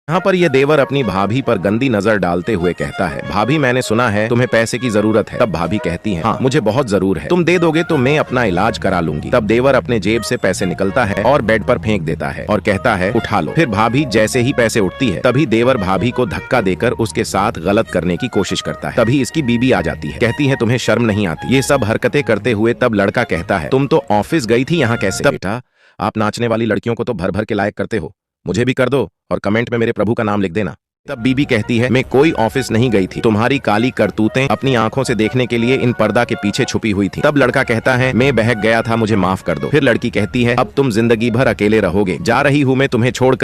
यहाँ पर ये देवर अपनी भाभी पर गंदी नजर डालते हुए कहता है, भाभी मैंने सुना है तुम्हें पैसे की जरूरत है। तब भाभी कहती है, हाँ मुझे बहुत जरूर है, तुम दे दोगे तो मैं अपना इलाज करा लूंगी। तब देवर अपने जेब से पैसे निकलता है और बेड पर फेंक देता है और कहता है उठा लो। फिर भाभी जैसे ही पैसे उठती है तभी देवर भाभी को धक्का देकर उसके साथ गलत करने की कोशिश करता है। तभी इसकी बीबी आ जाती है, कहती है तुम्हें शर्म नहीं आती ये सब हरकतें करते हुए। तब लड़का कहता है, तुम तो ऑफिस गई थी, यहाँ कैसे? बेटा आप नाचने वाली लड़कियों को तो भर भर के लायक करते हो, मुझे भी कर दो और कमेंट में मेरे प्रभु का नाम लिख देना। तब बीबी कहती है, मैं कोई ऑफिस नहीं गई थी, तुम्हारी काली करतूतें अपनी आंखों से देखने के लिए इन पर्दा के पीछे छुपी हुई थी। तब लड़का कहता है, मैं बहक गया था, मुझे माफ कर दो। फिर लड़की कहती है, अब तुम जिंदगी भर अकेले रहोगे, जा रही हूँ मैं तुम्हें छोड़कर।